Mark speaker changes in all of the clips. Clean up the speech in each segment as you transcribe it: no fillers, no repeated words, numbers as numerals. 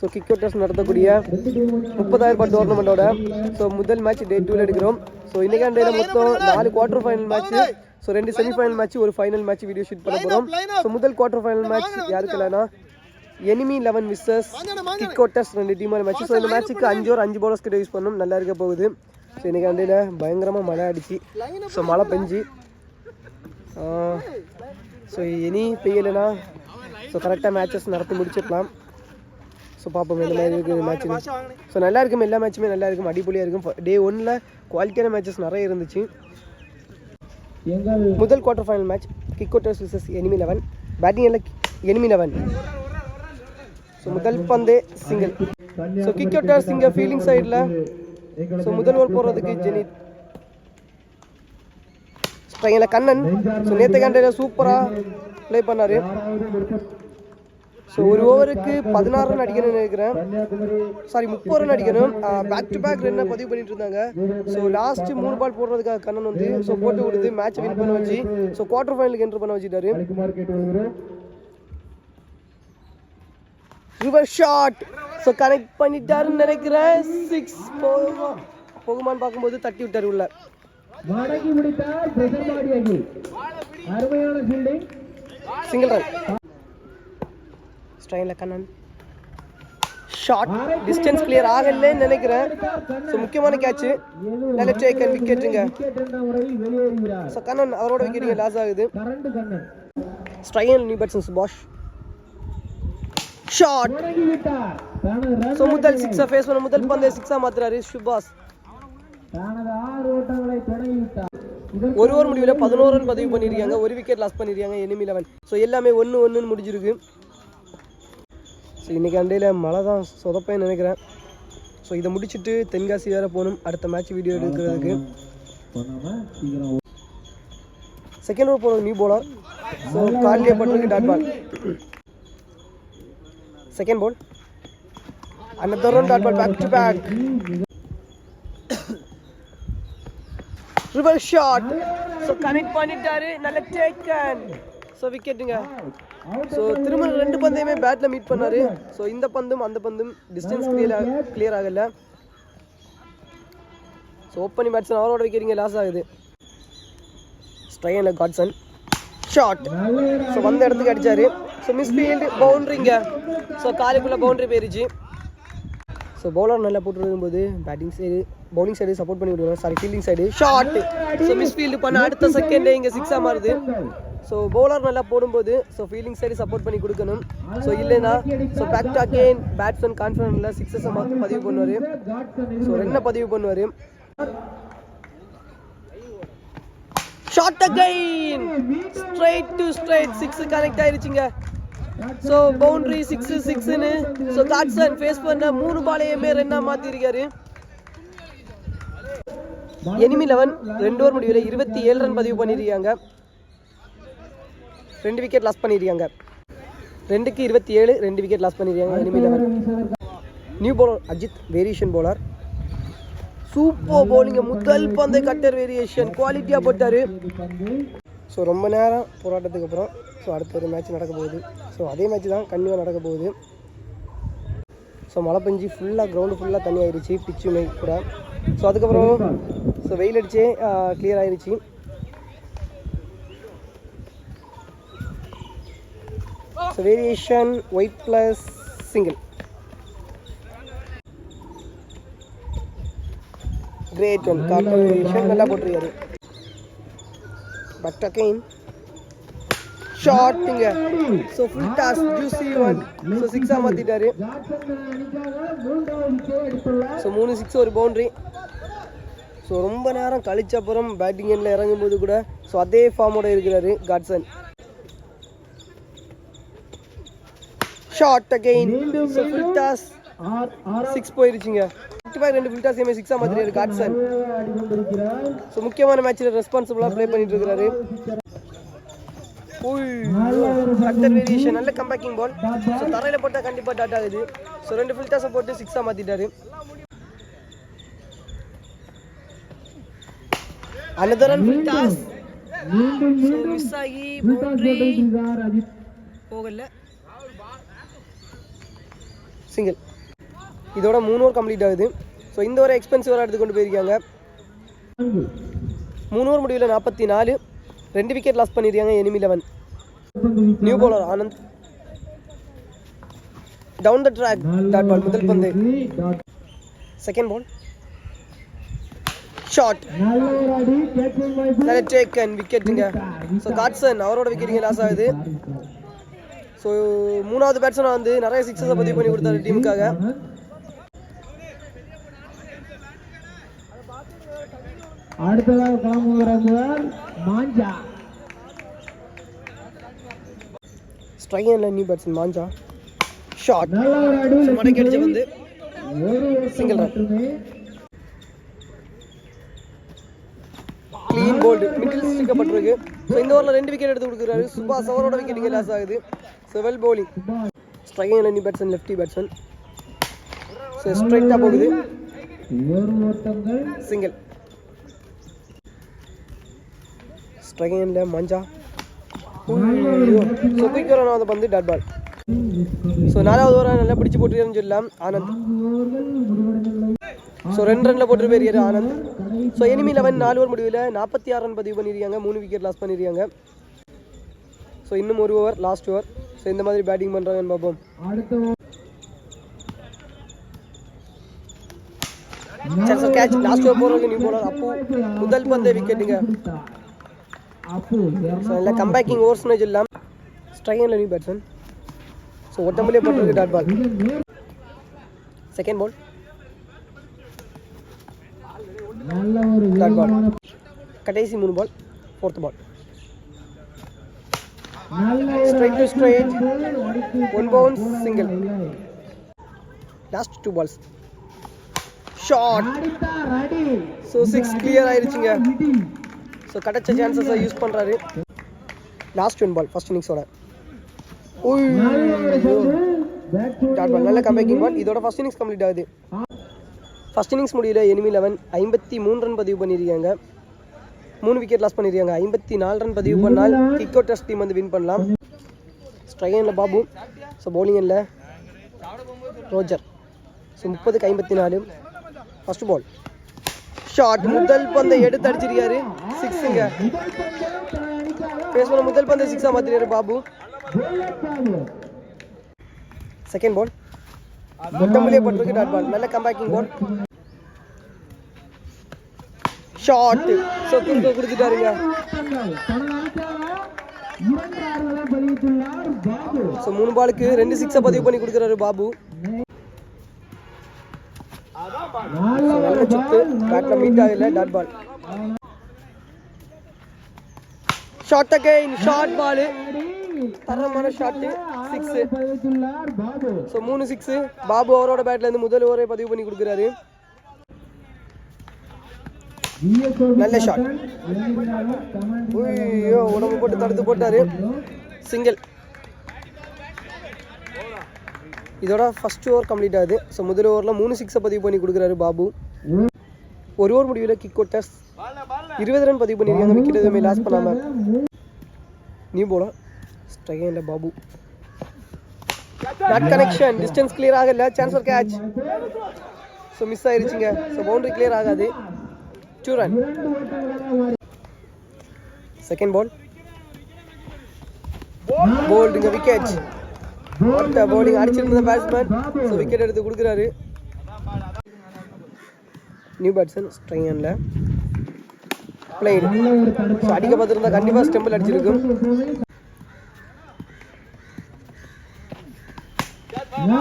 Speaker 1: So kick அவுட்டர்ஸ் நடத்தக்கூடிய 30,000 ரூபாய் டோர்னமெண்ட்டோட so முதல் மேட்ச் டே 2 எடுக்கிறோம். ஸோ இன்றைக்கான டேயில் மொத்தம் 4 quarter final match, so 2 semifinal match, ஒரு ஃபைனல் மேட்ச் வீடியோ ஷூட் பண்ண போகிறோம். ஸோ முதல் குவார்டர் ஃபைனல் மேட்ச் யாருக்கு இல்லைனா எனிமி 11 விசஸ் கிக் அவுட்டர்ஸ் 2 டீமான மேட்ச். ஸோ இந்த மேட்ச்சுக்கு 5 பவுலர்ஸ் கிட்ட யூஸ் பண்ணணும், நல்லா இருக்க போகுது. ஸோ இன்றைக்கான டேயில் பயங்கரமாக மழை அடிச்சு, ஸோ மழை பெஞ்சு ஸோ இனி பெய்யலைன்னா ஸோ கரெக்டாக மேட்சஸ் நடத்தி முடிச்சிடலாம். ஸோ பார்ப்போம் இந்த மாதிரி இருக்குது மேட்ச்சுன்னு. ஸோ நல்லா இருக்கும், எல்லா மேட்சுமே நல்லா இருக்கும், அடிப்பொலியாக இருக்கும். டே 1ல் குவாலிட்டியான மேட்சஸ் நிறைய இருந்துச்சு. முதல் quarter final match Kick Outers versus Enemy 11. Batting எல்லாம் எனிமி 11. ஸோ முதல் பந்து சிங்கிள். ஸோ கிக் அவுட்டர்ஸ் இங்கே ஃபீல்டிங் சைடில் ஸோ முதல் ஓவர் போடுறதுக்கு ஜெனித். ஸ்ட்ரைக்கில் கண்ணன். ஸோ நேற்று கண்டையில் சூப்பராக ப்ளே பண்ணார். ஸோ ஒரு ஓவருக்கு 16 ரன் அடிக்கணும்னு நினைக்கிறேன், சாரி 30 ரன் அடிக்கணும். பேக் டு பேக் ரன்னை பதிவு பண்ணிட்டு இருந்தாங்க. ஸோ லாஸ்ட்டு 3 பால் போடுறதுக்காக கண்ணன் வந்து ஸோ போட்டு கொடுத்து மேட்ச் வின் பண்ண வச்சு ஸோ குவார்டர் ஃபைனலுக்கு என்ட்ரு பண்ண வச்சுட்டாரு. Reverse shot. ஸோ கனெக்ட் பண்ணிட்டாருன்னு நினைக்கிறேன். 6 போகுமான்னு பார்க்கும்போது தட்டி விட்டார் உள்ள. Single run. ஸ்ட்ரைனில் கண்ணன் ஷார்ட் டிஸ்டன்ஸ் கிளியர் ஆகலன்னு நினைக்கிறேன். ஸோ முக்கியமான கேட்சு, நல்ல டேக் அண்ட் விக்கெட்டுங்க. ஸோ கண்ணன் அவரோட விக்கெட்டுங்க லாஸ் ஆகுது. ஸ்ட்ரைனில் new batsman Subash shot. So முதல் 6 ஃபேஸ் பண்ண முதல் பந்தை 6 மாத்துறாரு சுபாஷ். ஒரு ஓவர் முடிவில் 11 ரன் பதிவு பண்ணியிருக்காங்க, ஒரு விக்கெட் லாஸ் பண்ணியிருக்காங்க எனிமி 11. ஸோ எல்லாமே 1-1 முடிஞ்சிருக்கு. ஸோ இன்றைக்கி அண்டையில் மழை தான் சொதப்பேன்னு நினைக்கிறேன். ஸோ இதை முடிச்சுட்டு தென்காசி வேறு போகணும் அடுத்த மேட்ச் வீடியோ எடுக்கிறதுக்கு. செகண்ட் ஓவர் போகிறது நியூ பவுலர். ஸோ காலிலே பட்டிருக்கு dot ball. Second ball another run dot ball back to back. Reverse shot. So connect பண்ணிட்டாரு, நல்ல டேக்கன். ஸோ விக்கெட்டுங்க. ஸோ திரும்ப 2 பந்தையுமே பேட்டில் மீட் பண்ணார். ஸோ இந்த பந்தும் அந்த பந்தும் டிஸ்டன்ஸ் கிளியர் ஆகலை. ஸோ ஓப்பனிங் பேட்ஸ்மேன் அவரோட விக்கெட்டிங்க லாஸ் ஆகுது. ஸ்ட்ரைனில் காட்சன் ஷாட். ஸோ வந்த இடத்துக்கு அடித்தார். ஸோ மிஸ்ஃபீல்டு பவுண்ட்ரிங்க. ஸோ காலுக்குள்ளே பவுண்ட்ரி போயிருச்சு. ஸோ பவுலர் நல்லா போட்டு இருக்கும்போது பவுலிங் சைடு சப்போர்ட் பண்ணி விடுவாங்க, sorry fielding side shot. So misfield பண்ண அடுத்த செகண்டே இங்கே 6 மாறுது. ஸோ பவுலர் நல்லா போடும்போது ஸோ ஃபீல்டிங் சைடு சப்போர்ட் பண்ணி கொடுக்கணும். ஸோ இல்லைன்னா so back to again batsman கான்ஃபிடன்ட்ல 6 பதிவு பண்ணுவார். ஸோ ரன்னை பதிவு பண்ணுவார். Shot again straight to straight 6 connect ஆயிருச்சுங்க. ஸோ பவுண்டரி 6-6ன்னு ஸோ காட்சன் ஃபேஸ் பண்ண 3 பாலையுமே ரன்னாக மாற்றிருக்காரு. எனிமி 11 2 ஓவர் முடிவில் 27 ரன் பதிவு பண்ணியிருக்காங்க, 2 விக்கெட் லாஸ் பண்ணியிருக்காங்க. 2க்கு 27, 2 விக்கெட் லாஸ் பண்ணியிருக்காங்க enemy 11. New bowler Ajith variation bowler. Super பவுலிங்க, முதல் பந்தை கட்டர் வேரியேஷன் குவாலிட்டியாக போட்டார். ஸோ ரொம்ப நேரம் போராட்டத்துக்கு அப்புறம் ஸோ அடுத்த ஒரு மேட்ச் நடக்க போகுது. ஸோ அதே மேட்ச் தான் கண்டிப்பாக நடக்க போகுது. ஸோ மழை பெஞ்சு ஃபுல்லாக கிரவுண்டு ஃபுல்லாக தண்ணி ஆயிடுச்சு, பிச்சுமே கூட. ஸோ அதுக்கப்புறம் ஸோ வெயில் அடிச்சே கிளியர் ஆயிடுச்சு. So variation wide plus single. Great one cutter variation நல்லா போட்டிருக்காரு. பட் அகைன் ஷாட்டுங்க. So full toss juicy one. So 6 மாற்றிட்டாரு. ஸோ 3 6 ஒரு பவுண்ட்ரி. ஸோ ரொம்ப நேரம் கழிச்ச அப்புறம் பேட்டிங் எண்டில் இறங்கும்போது கூட ஸோ அதே ஃபார்மோட இருக்கிறாரு Godson. Shot again. So full toss 6 போயிருச்சுங்க. 2 ஃபுல் டாஸையுமே 6 மாற்றிட்டாரு காட்சன். ஸோ முக்கியமான மேட்ச்சில் ரெஸ்பான்சிபிளாக ப்ளே பண்ணிட்டு இருக்கிறாரு. கட்டர் வேரியேஷன் நல்ல கம்பேக்கிங் பால். ஸோ தரையில் போட்டால் கண்டிப்பாக டாட் ஆகுது. ஸோ 2 ஃபுல் டாஸை போட்டு 6 மாற்றிட்டாரு. another run full toss. So miss ஆகி பவுண்டரி போகல, சிங்கிள். இதோட 3 ஓவர் கம்ப்ளீட் ஆகுது. ஸோ இந்த ஒரு எக்ஸ்பென்சிவாக எடுத்து கொண்டு போயிருக்காங்க. 3 ஓவர் முடிவில் 44, 2 விக்கெட் லாஸ் பண்ணியிருக்காங்க enemy 11. New bowler Anand. Down the track dot ball, முதல் பந்து. செகண்ட் பால் ஷாட், டேக்கன் விக்கெட்டுங்க. ஸோ காட்சன் அவரோட விக்கெட்டுங்க லாஸ் ஆகுது. ஸோ 3வது பேட்ஸ்மேனாக வந்து நிறைய சிக்ஸஸை பதிவு பண்ணி கொடுத்தாரு டீமுக்காக.
Speaker 2: அடுத்ததாக களமுகிறார் மாஞ்சா.
Speaker 1: ஸ்ட்ரைக்கில் நியூ பேட்ஸ்மேன் மாஞ்சா. ஷாட், மடக்கி அடிச்ச வந்து single run. Clean bowled, middle ஸ்டிக்கப்பட்டிருக்கு. ஸோ இந்த ஓவரில் 2 விக்கெட் எடுத்து கொடுக்குறாரு சுபாஷ், அவரோட விக்கெட் இங்கே லாஸ் ஆகுது. So well bowling. ஸ்ட்ரைக்கில் new batsman lefty batsman. So ஸ்ட்ரைட்டாக போகுது, சிங்கிள். ஸ்ட்ரைக்கில் மஞ்சா. ஸோ குயிக் ரன் பந்து டாட் பால். ஸோ 4வது ஓவராக நல்லா பிடிச்சி போட்டுருக்காருன்னு சொல்லலாம் ஆனந்த். ஸோ 2 ரனில் போட்டு போயிருக்காரு ஆனந்த். ஸோ எனிமி 11 4 ஓவர் முடிவில் 46 ரன் பதிவு பண்ணியிருக்காங்க, 3 விக்கெட் லாஸ் பண்ணியிருக்காங்க. ஸோ இன்னும் 1 ஓவர், லாஸ்ட் ஓவர். ஸோ இந்த மாதிரி பேட்டிங் பண்ணுறாங்கன்னு பார்ப்போம். சரி, ஸோ கேட்ச். லாஸ்ட் ஓவர் போகிறவங்க நியூ பவுலர் அப்பு, முதல் பந்தே விக்கெட்டுங்க. ஸோ இல்லை கம்பேக்கிங் ஓவர்ஸ்னு சொல்லலாம். ஸ்ட்ரைக்கில் நியூ பேட்ஸ்மேன். ஸோ ஒட்டம்புலேயே போட்டிருக்கு dot ball. Second ball dot ball. கடைசி 3 ball, 4th ball. Straight to straight, 1 bounce, single. Last 2 balls. Shot. So 6 clear ஆயிடுச்சுங்க. ஸோ கிடைச்ச சான்சஸை யூஸ் பண்ணுறாரு. லாஸ்ட் 1 பால் ஃபர்ஸ்ட் இன்னிங்ஸோட. டாட் பால், நல்ல கம்பேக்கிங் பால். இதோட ஃபர்ஸ்ட் இன்னிங்ஸ் கம்ப்ளீட் ஆகுது. First innings முடியல எனிமி 11 53 ரன் பதிவு பண்ணியிருக்காங்க, 3 விக்கெட் லாஸ் பண்ணியிருக்காங்க. 54 ரன் பதிவு பண்ணால் கிக் அவுட் டெஸ்ட் டீம் வந்து வின் பண்ணலாம். ஸ்ட்ரைக்கில் பாபு. ஸோ பவுலிங்கில் ரோஜர். ஸோ 30க்கு 54. ஃபர்ஸ்ட் பால் ஷாட், முதல் பந்தை எடுத்து அடிச்சிருக்காரு, 6ங்க. பேஸ் பண்ண முதல் பந்தை 6ஆக மாற்றிருக்காரு பாபு. செகண்ட் பால் ஒட்டம்புலேயே போட்டிருக்கு டாட் பால், நல்ல கம்பேக்கிங் பால். ஷாட். ஸோ கொடுத்துட்டாருங்க. ஸோ 3 பாலுக்கு 2 6 பதிவு பண்ணி கொடுக்குறாரு பாபு. நல்ல சுத்து, பேட்ல மீட் ஆகல, dot ball. Shot again, short ball, தரமான ஷாட், 6. ஸோ 3 6. பாபு அவரோட பேட்ல இருந்து முதல் ஓவரை பதிவு பண்ணி கொடுக்குறாரு. நல்ல ஷாட். ஐயோ, உடம்பு போட்டு தடுத்து போட்டாரு, சிங்கிள். இதோட ஃபர்ஸ்ட் ஓவர் கம்ப்ளீட் ஆகுது. ஸோ முதல் ஓவரில் 3 6 பதிவு பண்ணி கொடுக்குறாரு பாபு. 1 ஓவர் முடிவில் கிக் அவுட் டெஸ்ட் 20 ரன் பதிவு பண்ணியிருக்காங்க, விக்கெட் எதுவுமே லாஸ் பண்ணாமல். நியூ பவுலர் ஸ்ட்ரைக்கில் Babu. Not connection, distance clear ஆகல, chance for catch. So miss ஆயிருச்சுங்க. ஸோ பவுண்டரி கிளியர் ஆகாது, 2 ரன். செகண்ட் பால் போல்டுங்க, விக்கெட். பவுலிங் அடிச்சிருந்த பேட்ஸ்மேன். ஸோ விக்கெட் எடுத்து கொடுக்குறாரு. நியூ பேட்ஸ்மேன் ஸ்ட்ரைக்கில் பிளேடு. ஸோ அடிக்க பார்த்துருந்தா கண்டிப்பாக ஸ்டெம்பிள் அடிச்சிருக்கும்.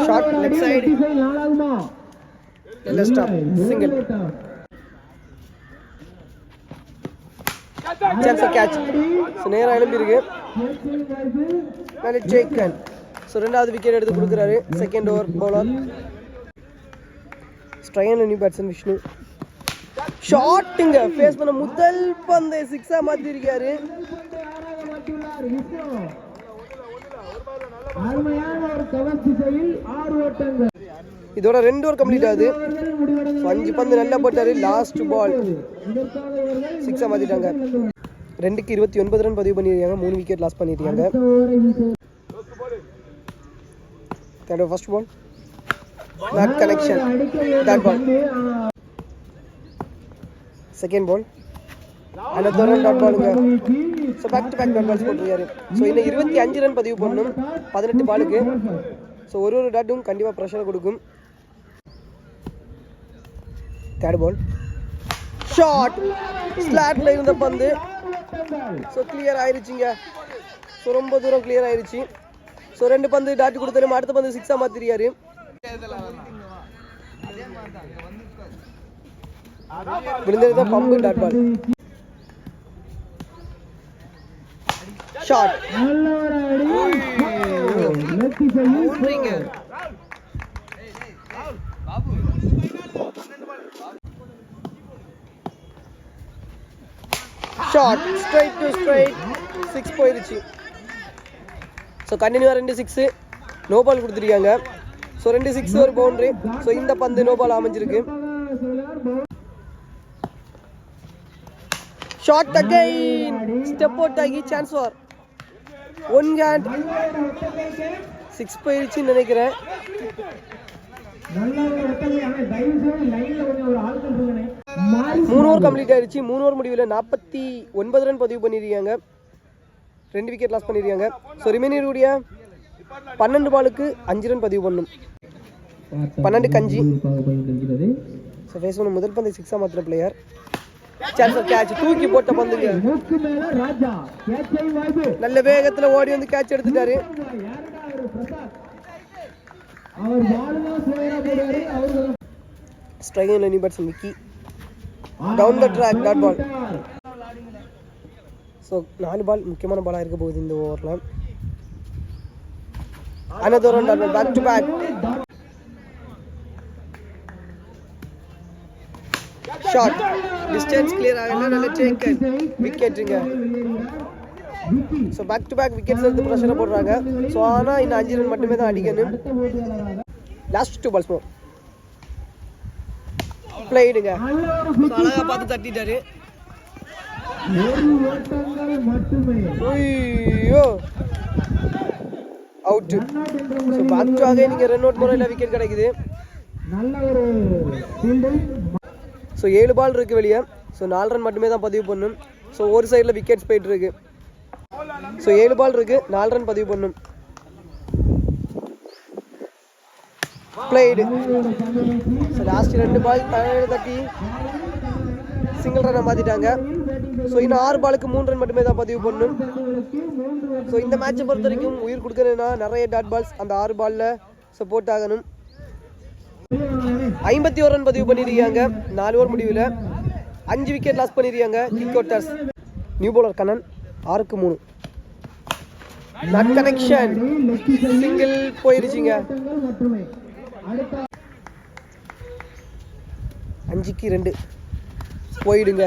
Speaker 1: ஷாட் லெஃப்ட் சைடு, நல்ல stop, single. Chance catch. So நேராக எழும்பியிருக்கு, நல்ல டேக்கன். ஸோ 2வது விக்கெட் எடுத்து கொடுக்குறாரு. செகண்ட் ஓவர் பவுலர் ஸ்ட்ரைக்கில் நியூ பேட்ஸ்மேன் விஷ்ணு. ஷாட்டுங்க, ஃபேஸ் பண்ண முதல் பந்தை 6ஆக மாற்றிருக்காரு. இதோட 2 ஓவர் கம்ப்ளீட் ஆகுது. 5 பந்து நல்லா போட்டாரு. லாஸ்ட் பால் 6ஆக மாற்றிட்டாங்க. 2க்கு 29 ரன் பதிவு பண்ணியிருக்காங்க, 3 விக்கெட் லாஸ் பண்ணியிருக்காங்க. First ball not connection. Dot ball. Second ball. another run dot பாலுங்க. So back to back dot balls போட்டிருக்காரு. ஸோ இன்னும் 25 ரன் பதிவு பண்ணணும் 18 பாலுக்கு. ஸோ ஒரு டாட்டும் கண்டிப்பாக ப்ரெஷர் கொடுக்கும். தேர்ட் பால். ஷாட். ஸ்லாட்ல இருந்த பந்து. So clear ஆயிருச்சுங்க. ஸோ ரொம்ப தூரம் கிளியர் ஆயிருச்சு. ஸோ 2 பந்து டாட் கொடுத்தாலும் அடுத்த பந்து 6-ஆ மாத்திரியாரு. விழுந்தது பம்பு dot ball. Shot. Shot. Straight to straight 6 போயிருச்சு. ஸோ கண்டினியூவாக 2 6 நோ பால் கொடுத்துருக்காங்க. ஸோ 2 6 ஒரு பவுண்டரி. ஸோ இந்த பந்து நோ பால் அமைஞ்சிருக்கு. Shot again. ஸ்டெப் அவுட் ஆகி சான்ஸ் ஃபார் ஒன் ஹேண்ட். 6 போயிருச்சுன்னு நினைக்கிறேன். 3 ஓவர் கம்ப்ளீட் ஆயிடுச்சு. 3 ஓவர் முடிவில் 49 ரன் பதிவு பண்ணியிருக்காங்க. 2 விக்கெட் லாஸ் பண்ணியிருக்காங்க. ஸோ ரிமைனிங் 12 பாலுக்கு 5 ரன் பதிவு பண்ணும். 12 கஞ்சி. ஸோ ஃபேஸ் பண்ண முதல் பந்து 6-ஆ மாத்திர பிளேயர். Chance catch. தூக்கி போட்ட பந்துங்க. நல்ல வேகத்தில் ஓடி வந்து கேட்ச் எடுத்துட்டாரு. Striking line batsman Vicky. Down the track dot ball. So 4 ball முக்கியமான பாலாக இருக்க போகுது இந்த ஓவரில். another run dot ball. Back to back. Shot. Distance clear ஆகல. நல்ல டேக். விக்கெட்டுங்க. So back to back wickets எடுத்து ப்ரெஷரை போடுறாங்க. ஸோ ஆனால் இன்னும் 5 ரன் மட்டுமே தான் அடிக்கணும். Last 2 balls more. பிளேடுங்க. அழகா பார்த்து தட்டிட்டாரு. ஐயோ அவுட். ஸோ பேக் டு ஆக நீங்கள் ரன் அவுட் முறையில் விக்கெட் கிடைக்குது. ஸோ 7 பால் இருக்குது வெளியே. ஸோ 4 ரன் மட்டுமே தான் பதிவு பண்ணும். ஸோ ஒரு சைடில் விக்கெட்ஸ் போயிட்டு இருக்கு. ஸோ 7 பால் இருக்குது 4 ரன் பதிவு பண்ணும். பிளேடு. ஸோ லாஸ்ட் 2 பால் தட்டி சிங்கிள் ரன்னை மாற்றிட்டாங்க. ஸோ இன்னும் 6 பாலுக்கு 3 ரன் மட்டுமே தான் பதிவு பண்ணும். ஸோ இந்த மேட்சை பொறுத்த வரைக்கும் உயிர் கொடுக்கணும்னா நிறைய டாட் பால்ஸ் அந்த 6 பாலில் சப்போர்ட் ஆகணும். 51 ரன் பதிவு பண்ணியிருக்காங்க 4 ஓவர் முடிவில். 5 விக்கெட் லாஸ் பண்ணியிருக்காங்க kick outers. New bowler Kannan 6க்கு 3. Not connection. சிங்கிள் போயிருச்சுங்க. 5க்கு 2 போயிடுங்க.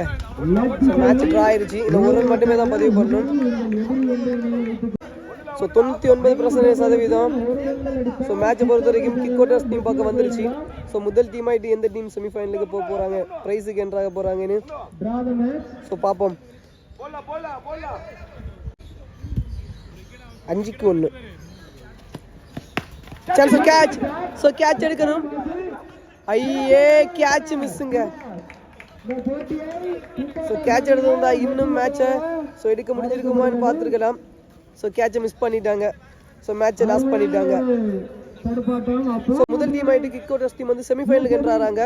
Speaker 1: மேட்ச் ட்ரா ஆயிடுச்சு. இந்த ஒரு ரன் மட்டுமே தான் பதிவு பண்ணணும். ஸோ 99% ஸோ மேட்சை பொறுத்த வரைக்கும் கிக் அவுட்டர்ஸ் டீம் பார்க்க வந்துருச்சு. ஸோ முதல் டீம் ஆகிட்டு எந்த டீம் செமிஃபைனலுக்கு போக போகிறாங்க, ப்ரைஸுக்கு என்ட்ராக போகிறாங்கன்னு ஸோ பார்ப்போம். 5க்கு 1 சான்ஸ் கேட்ச். ஸோ கேட்ச் எடுக்கணும். ஐயே கேட்ச் மிஸ்ஸுங்க. ஸோ கேட்ச் எடுத்திருந்தா இன்னும் மேட்சை ஸோ எடுக்க முடிஞ்சிருக்குமான்னு பார்த்துருக்கலாம். ஸோ கேட்சை மிஸ் பண்ணிட்டாங்க. ஸோ மேட்சை லாஸ் பண்ணிட்டாங்க. ஸோ முதல் டீம் ஆகிட்டு கிக் அவுட்டர்ஸ் டீம் வந்து செமிஃபைனலுக்கு என்ட்ராகிறாங்க.